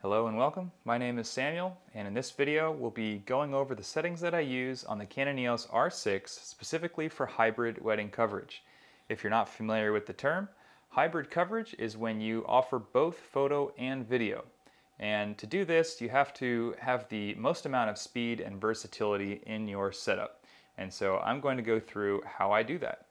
Hello and welcome. My name is Samuel, and in this video we'll be going over the settings that I use on the Canon EOS R6 specifically for hybrid wedding coverage. If you're not familiar with the term, hybrid coverage is when you offer both photo and video. And to do this, you have to have the most amount of speed and versatility in your setup. And so I'm going to go through how I do that.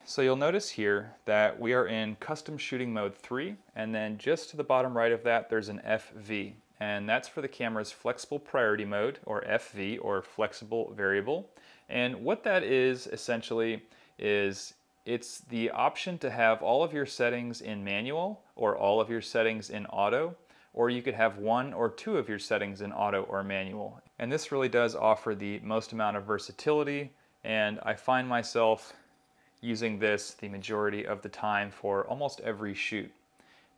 So you'll notice here that we are in custom shooting mode 3, and then just to the bottom right of that there's an FV, and that's for the camera's flexible priority mode, or FV, or flexible variable. And what that is essentially is it's the option to have all of your settings in manual or all of your settings in auto, or you could have one or two of your settings in auto or manual. And this really does offer the most amount of versatility, and I find myself using this the majority of the time for almost every shoot.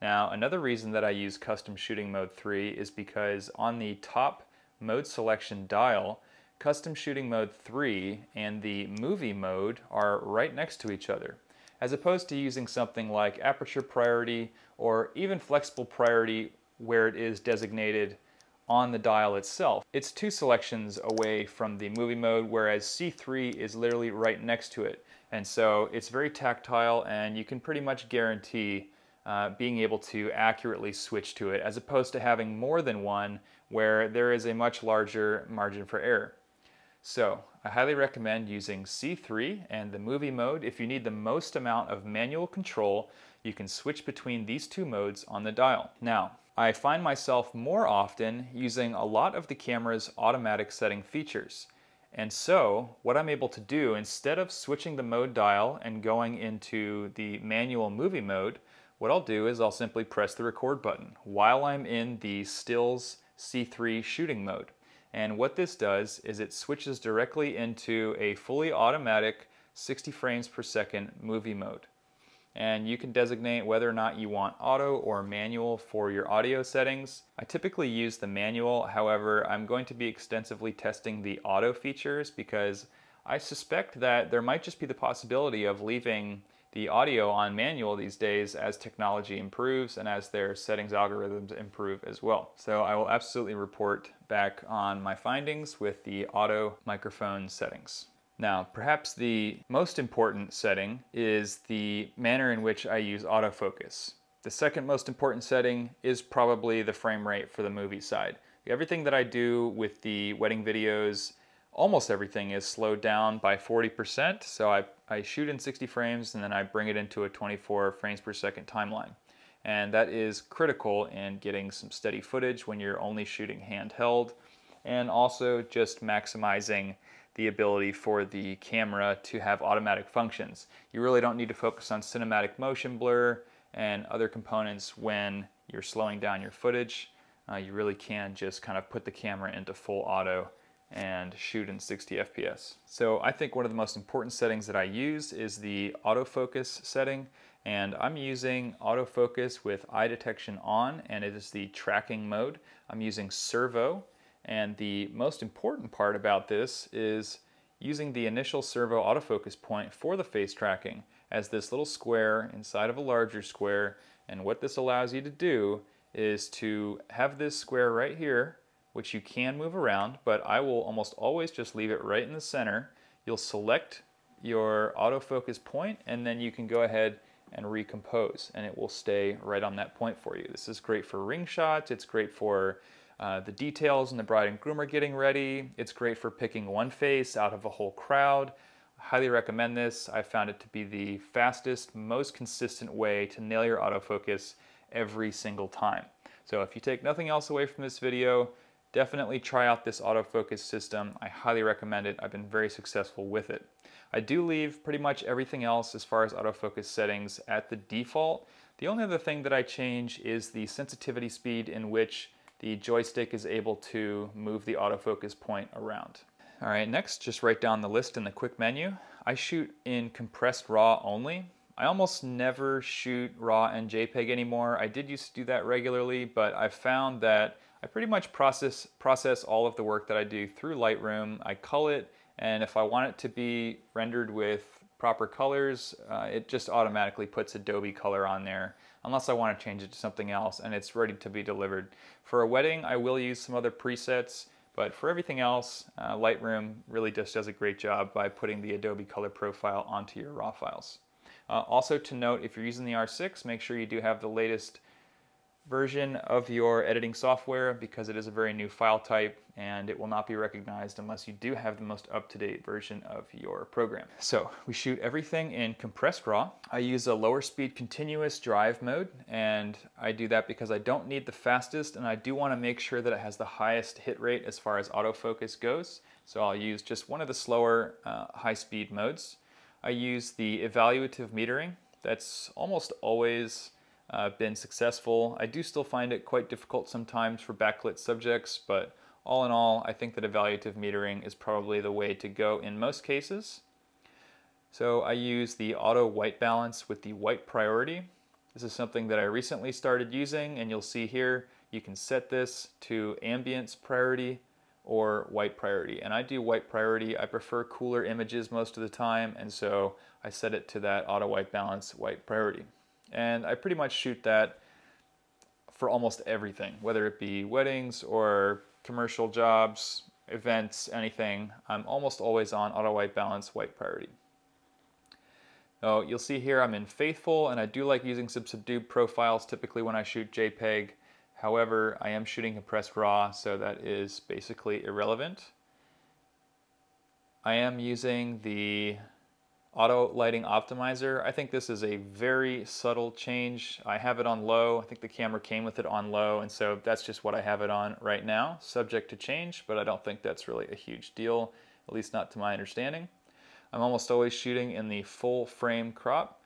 Now, another reason that I use custom shooting mode 3 is because on the top mode selection dial, custom shooting mode 3 and the movie mode are right next to each other, as opposed to using something like aperture priority or even flexible priority where it is designated on the dial itself. It's two selections away from the movie mode, whereas C3 is literally right next to it. And so it's very tactile, and you can pretty much guarantee being able to accurately switch to it, as opposed to having more than one where there is a much larger margin for error. So I highly recommend using C3 and the movie mode. If you need the most amount of manual control, you can switch between these two modes on the dial. Now, I find myself more often using a lot of the camera's automatic setting features. And so what I'm able to do, instead of switching the mode dial and going into the manual movie mode, what I'll do is I'll simply press the record button while I'm in the stills C3 shooting mode. And what this does is it switches directly into a fully automatic 60 frames per second movie mode. And you can designate whether or not you want auto or manual for your audio settings. I typically use the manual, however, I'm going to be extensively testing the auto features because I suspect that there might just be the possibility of leaving the audio on manual these days as technology improves and as their settings algorithms improve as well. So I will absolutely report back on my findings with the auto microphone settings. Now, perhaps the most important setting is the manner in which I use autofocus. The second most important setting is probably the frame rate for the movie side. Everything that I do with the wedding videos, almost everything is slowed down by 40%. So I shoot in 60 frames and then I bring it into a 24 frames per second timeline. And that is critical in getting some steady footage when you're only shooting handheld, and also just maximizing the ability for the camera to have automatic functions. You really don't need to focus on cinematic motion blur and other components when you're slowing down your footage. You really can just kind of put the camera into full auto and shoot in 60 FPS. So I think one of the most important settings that I use is the autofocus setting, and I'm using autofocus with eye detection on, and it is the tracking mode. I'm using Servo. And the most important part about this is using the initial servo autofocus point for the face tracking as this little square inside of a larger square. And what this allows you to do is to have this square right here, which you can move around, but I will almost always just leave it right in the center. You'll select your autofocus point, and then you can go ahead and recompose, and it will stay right on that point for you. This is great for ring shots. It's great for the details and the bride and groom are getting ready. It's great for picking one face out of a whole crowd. I highly recommend this. I found it to be the fastest, most consistent way to nail your autofocus every single time. So if you take nothing else away from this video, definitely try out this autofocus system. I highly recommend it. I've been very successful with it. I do leave pretty much everything else as far as autofocus settings at the default. The only other thing that I change is the sensitivity speed in which the joystick is able to move the autofocus point around. All right, next, just write down the list in the quick menu. I shoot in compressed RAW only. I almost never shoot RAW and JPEG anymore. I did used to do that regularly, but I've found that I pretty much process all of the work that I do through Lightroom. I cull it, and if I want it to be rendered with proper colors, it just automatically puts Adobe color on there. unless I want to change it to something else and it's ready to be delivered. For a wedding, I will use some other presets, but for everything else, Lightroom really just does a great job by putting the Adobe Color Profile onto your RAW files. Also to note, if you're using the R6, make sure you do have the latest version of your editing software, because it is a very new file type and it will not be recognized unless you do have the most up-to-date version of your program. So we shoot everything in compressed RAW. I use a lower speed continuous drive mode, and I do that because I don't need the fastest and I do want to make sure that it has the highest hit rate as far as autofocus goes. So I'll use just one of the slower high-speed modes. I use the evaluative metering. That's almost always been successful. I do still find it quite difficult sometimes for backlit subjects, but all in all, I think that evaluative metering is probably the way to go in most cases. So I use the auto white balance with the white priority. This is something that I recently started using, and you'll see here you can set this to ambience priority or white priority. And I do white priority. I prefer cooler images most of the time, and so I set it to that auto white balance white priority. And I pretty much shoot that for almost everything, whether it be weddings or commercial jobs, events, anything. I'm almost always on auto white balance, white priority. So you'll see here I'm in faithful, and I do like using some subdued profiles typically when I shoot JPEG. However, I am shooting compressed RAW, so that is basically irrelevant. I am using the auto lighting optimizer. I think this is a very subtle change. I have it on low. I think the camera came with it on low, and so that's just what I have it on right now, subject to change, but I don't think that's really a huge deal, at least not to my understanding. I'm almost always shooting in the full frame crop.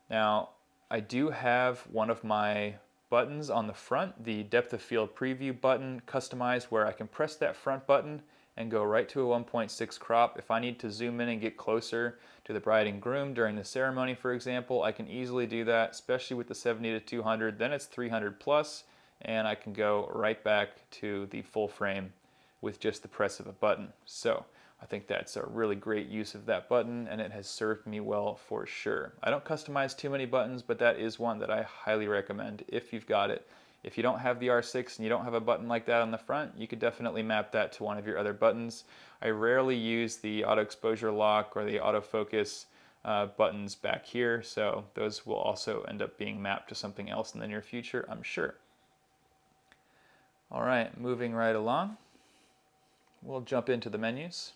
Now, I do have one of my buttons on the front, the depth of field preview button, customized where I can press that front button and go right to a 1.6 crop. If I need to zoom in and get closer to the bride and groom during the ceremony, for example, I can easily do that, especially with the 70 to 200. Then it's 300 plus, and I can go right back to the full frame with just the press of a button. So I think that's a really great use of that button, and it has served me well for sure. I don't customize too many buttons, but that is one that I highly recommend if you've got it. If you don't have the R6 and you don't have a button like that on the front, you could definitely map that to one of your other buttons. I rarely use the auto exposure lock or the autofocus buttons back here, so those will also end up being mapped to something else in the near future, I'm sure. All right, moving right along, we'll jump into the menus.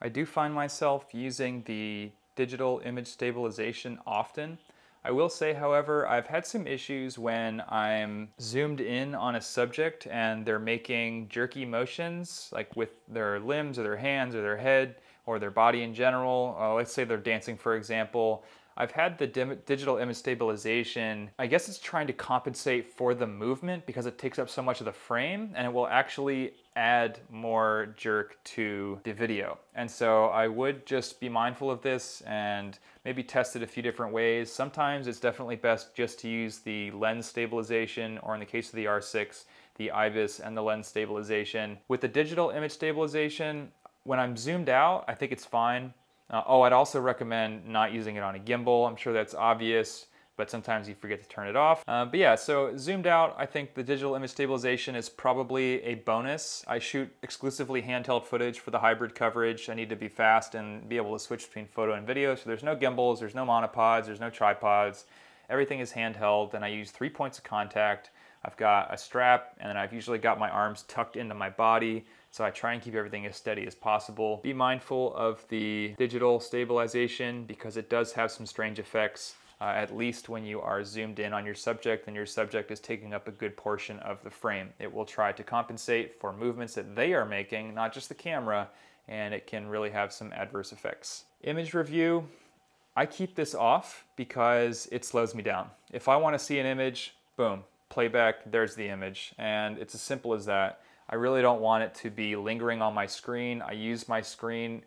I do find myself using the digital image stabilization often. I will say, however, I've had some issues when I'm zoomed in on a subject and they're making jerky motions, like with their limbs or their hands or their head or their body in general. Let's say they're dancing, for example. I've had the digital image stabilization, I guess it's trying to compensate for the movement because it takes up so much of the frame, and it will actually add more jerk to the video. And so I would just be mindful of this and maybe test it a few different ways. Sometimes it's definitely best just to use the lens stabilization, or in the case of the R6, the IBIS and the lens stabilization. With the digital image stabilization, when I'm zoomed out, I think it's fine. I'd also recommend not using it on a gimbal. I'm sure that's obvious, but sometimes you forget to turn it off. But yeah, so zoomed out, I think the digital image stabilization is probably a bonus. I shoot exclusively handheld footage for the hybrid coverage. I need to be fast and be able to switch between photo and video. So there's no gimbals, there's no monopods, there's no tripods. Everything is handheld, and I use 3 points of contact. I've got a strap, and then I've usually got my arms tucked into my body. So I try and keep everything as steady as possible. Be mindful of the digital stabilization because it does have some strange effects, at least when you are zoomed in on your subject and your subject is taking up a good portion of the frame. It will try to compensate for movements that they are making, not just the camera, and it can really have some adverse effects. Image review, I keep this off because it slows me down. If I want to see an image, boom, playback, there's the image, and it's as simple as that. I really don't want it to be lingering on my screen. I use my screen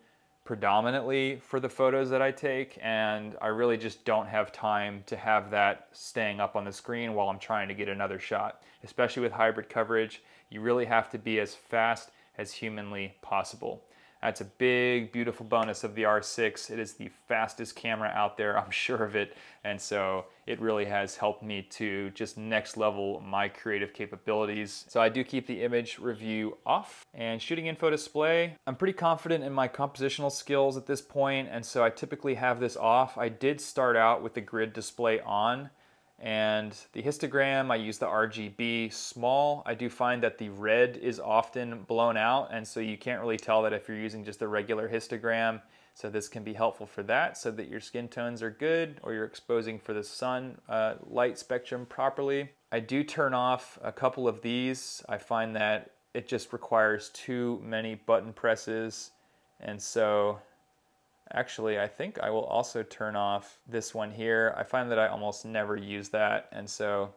predominantly for the photos that I take, and I really just don't have time to have that staying up on the screen while I'm trying to get another shot. Especially with hybrid coverage, you really have to be as fast as humanly possible. That's a big, beautiful bonus of the R6. It is the fastest camera out there, I'm sure of it. And so it really has helped me to just next level my creative capabilities. So I do keep the image review off. And shooting info display, I'm pretty confident in my compositional skills at this point, and so I typically have this off. I did start out with the grid display on, and the histogram, I use the RGB small. I do find that the red is often blown out, and so you can't really tell that if you're using just a regular histogram. So this can be helpful for that, so that your skin tones are good, or you're exposing for the sun light spectrum properly. I do turn off a couple of these. I find that it just requires too many button presses, and so actually, I think I will also turn off this one here. I find that I almost never use that, and so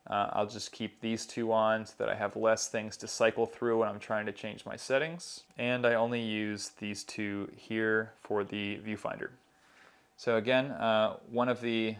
I'll just keep these two on so that I have less things to cycle through when I'm trying to change my settings. And I only use these two here for the viewfinder. So again, one of the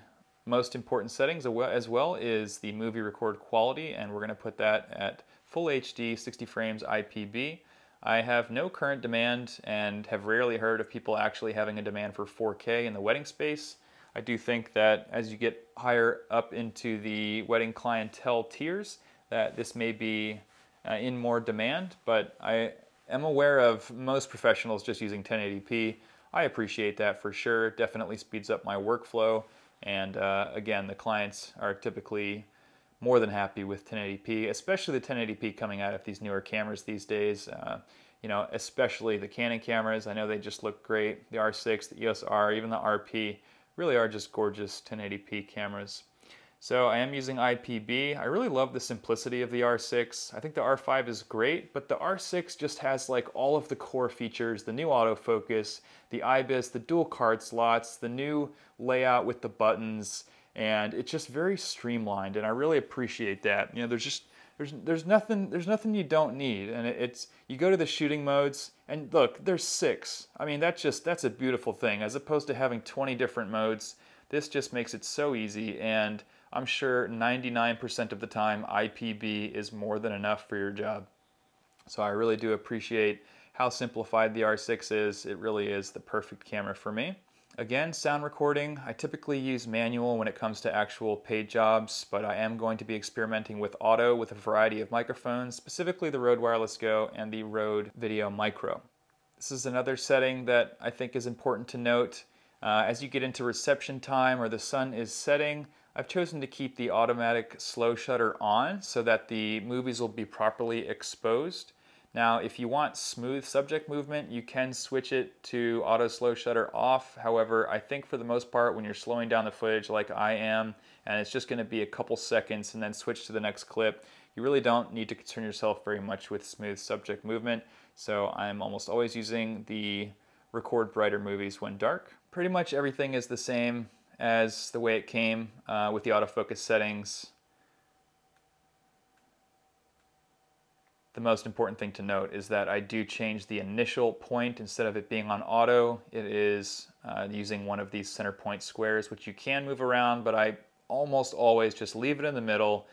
most important settings as well is the movie record quality, and we're going to put that at full HD 60 frames IPB. I have no current demand and have rarely heard of people actually having a demand for 4K in the wedding space. I do think that as you get higher up into the wedding clientele tiers, that this may be in more demand, but I am aware of most professionals just using 1080p. I appreciate that for sure. It definitely speeds up my workflow, and again, the clients are typically more than happy with 1080p, especially the 1080p coming out of these newer cameras these days. You know, especially the Canon cameras. I know they just look great. The R6, the EOS R, even the RP really are just gorgeous 1080p cameras. So I am using IPB. I really love the simplicity of the R6. I think the R5 is great, but the R6 just has like all of the core features, the new autofocus, the IBIS, the dual card slots, the new layout with the buttons, and it's just very streamlined, and I really appreciate that. You know, there's nothing you don't need, and it's you go to the shooting modes, and look, there's 6. I mean, that's a beautiful thing. As opposed to having 20 different modes, this just makes it so easy, and I'm sure 99% of the time IPB is more than enough for your job. So I really do appreciate how simplified the R6 is. It really is the perfect camera for me. Again, sound recording, I typically use manual when it comes to actual paid jobs, but I am going to be experimenting with auto with a variety of microphones, specifically the Rode Wireless Go and the Rode Video Micro. This is another setting that I think is important to note. As you get into reception time or the sun is setting, I've chosen to keep the automatic slow shutter on so that the movies will be properly exposed. Now, if you want smooth subject movement, you can switch it to auto slow shutter off. However, I think for the most part, when you're slowing down the footage like I am, and it's just going to be a couple seconds and then switch to the next clip, you really don't need to concern yourself very much with smooth subject movement. So I'm almost always using the record brighter movies when dark. Pretty much everything is the same as the way it came with the autofocus settings. The most important thing to note is that I do change the initial point. Instead of it being on auto, it is using one of these center point squares, which you can move around, but I almost always just leave it in the middle,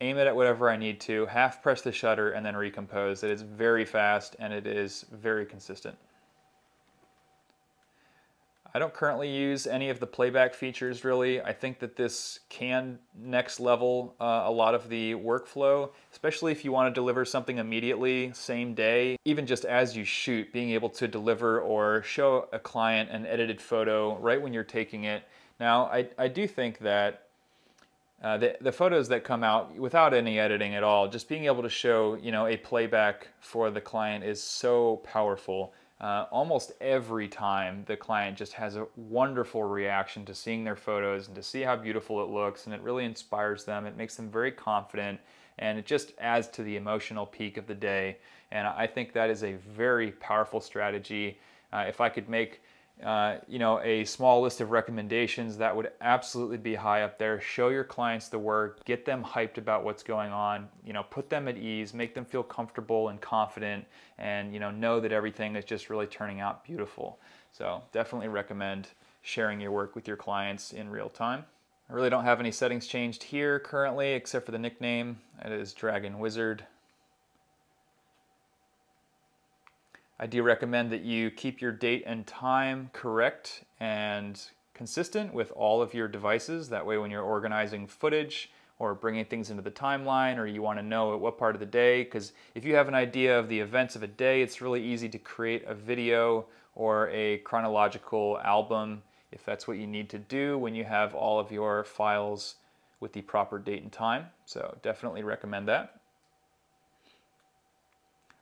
aim it at whatever I need to, half press the shutter, and then recompose. It is very fast and it is very consistent. I don't currently use any of the playback features really. I think that this can next level a lot of the workflow, especially if you want to deliver something immediately, same day, even just as you shoot, being able to deliver or show a client an edited photo right when you're taking it. Now, I do think that the photos that come out without any editing at all, just being able to show, you know, a playback for the client is so powerful. Almost every time the client just has a wonderful reaction to seeing their photos and to see how beautiful it looks, and it really inspires them. It makes them very confident, and it just adds to the emotional peak of the day. And I think that is a very powerful strategy. If I could make you know, a small list of recommendations, that would absolutely be high up there. Show your clients the work, get them hyped about what's going on, you know, put them at ease, make them feel comfortable and confident, and you know that everything is just really turning out beautiful. So definitely recommend sharing your work with your clients in real time. I really don't have any settings changed here currently except for the nickname. It is Dragon Wizard. I do recommend that you keep your date and time correct and consistent with all of your devices. That way when you're organizing footage or bringing things into the timeline, or you want to know at what part of the day, because if you have an idea of the events of a day, it's really easy to create a video or a chronological album if that's what you need to do when you have all of your files with the proper date and time. So definitely recommend that.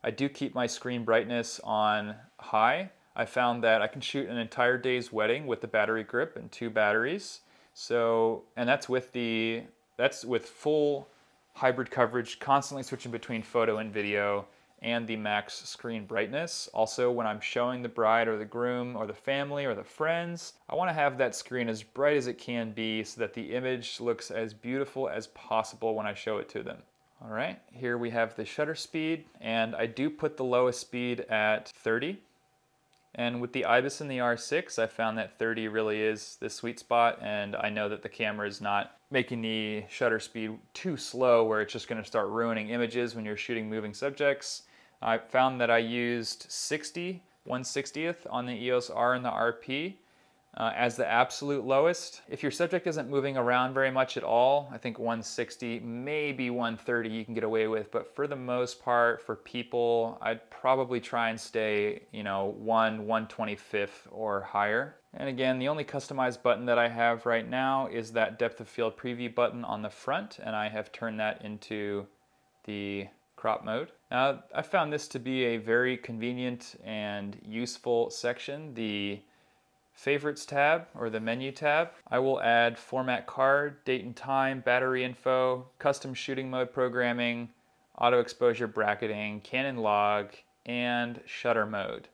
I do keep my screen brightness on high. I found that I can shoot an entire day's wedding with the battery grip and 2 batteries. So, and that's with full hybrid coverage, constantly switching between photo and video, and the max screen brightness. Also, when I'm showing the bride or the groom or the family or the friends, I want to have that screen as bright as it can be so that the image looks as beautiful as possible when I show it to them. All right, here we have the shutter speed, and I do put the lowest speed at 30. And with the IBIS and the R6, I found that 30 really is the sweet spot, and I know that the camera is not making the shutter speed too slow where it's just going to start ruining images when you're shooting moving subjects. I found that I used 60, 1/60th on the EOS R and the RP as the absolute lowest. If your subject isn't moving around very much at all, I think 160, maybe 130 you can get away with, but for the most part, for people, I'd probably try and stay, 1/125th or higher. And again, the only customized button that I have right now is that depth of field preview button on the front, and I have turned that into the crop mode. Now, I found this to be a very convenient and useful section. The Favorites tab, or the menu tab. I will add format card, date and time, battery info, custom shooting mode programming, auto exposure bracketing, Canon log, and shutter mode.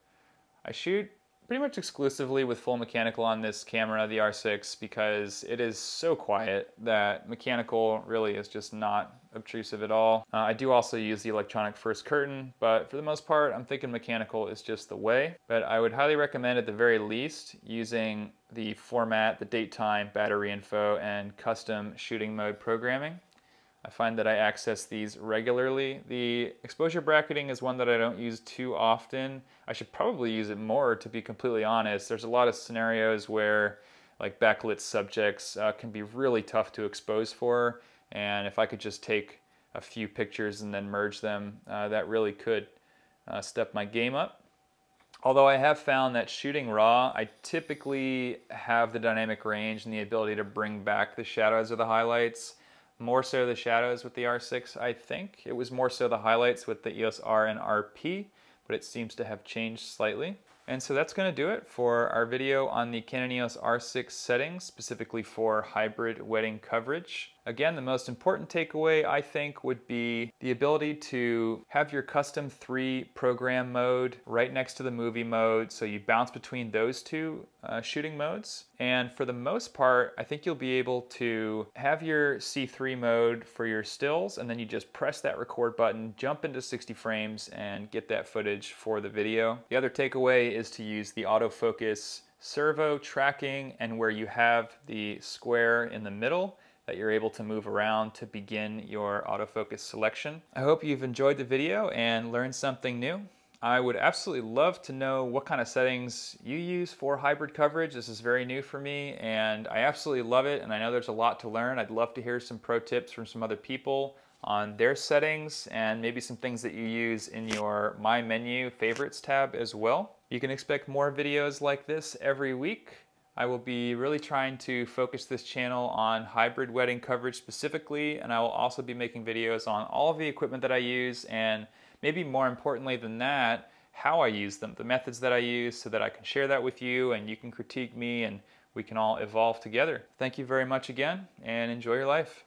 I shoot pretty much exclusively with full mechanical on this camera, the R6, because it is so quiet that mechanical really is just not obtrusive at all. I do also use the electronic first curtain, but for the most part, I'm thinking mechanical is just the way. But I would highly recommend at the very least using the format, the date, time, battery info, and custom shooting mode programming. I find that I access these regularly. The exposure bracketing is one that I don't use too often. I should probably use it more, to be completely honest. There's a lot of scenarios where like backlit subjects can be really tough to expose for, and if I could just take a few pictures and then merge them, that really could step my game up. Although I have found that shooting raw, I typically have the dynamic range and the ability to bring back the shadows or the highlights. More so the shadows with the R6, I think. It was more so the highlights with the EOS R and RP, but it seems to have changed slightly. And so that's going to do it for our video on the Canon EOS R6 settings, specifically for hybrid wedding coverage. Again, the most important takeaway, I think, would be the ability to have your custom 3 program mode right next to the movie mode, so you bounce between those two shooting modes. And for the most part, I think you'll be able to have your C3 mode for your stills, and then you just press that record button, jump into 60 frames, and get that footage for the video. The other takeaway is to use the autofocus servo tracking, and where you have the square in the middle, that you're able to move around to begin your autofocus selection. I hope you've enjoyed the video and learned something new. I would absolutely love to know what kind of settings you use for hybrid coverage. This is very new for me, and I absolutely love it, and I know there's a lot to learn. I'd love to hear some pro tips from some other people on their settings, and maybe some things that you use in your My Menu Favorites tab as well. You can expect more videos like this every week. I will be really trying to focus this channel on hybrid wedding coverage specifically, and I will also be making videos on all of the equipment that I use, and maybe more importantly than that, how I use them, the methods that I use, so that I can share that with you and you can critique me and we can all evolve together. Thank you very much again, and enjoy your life.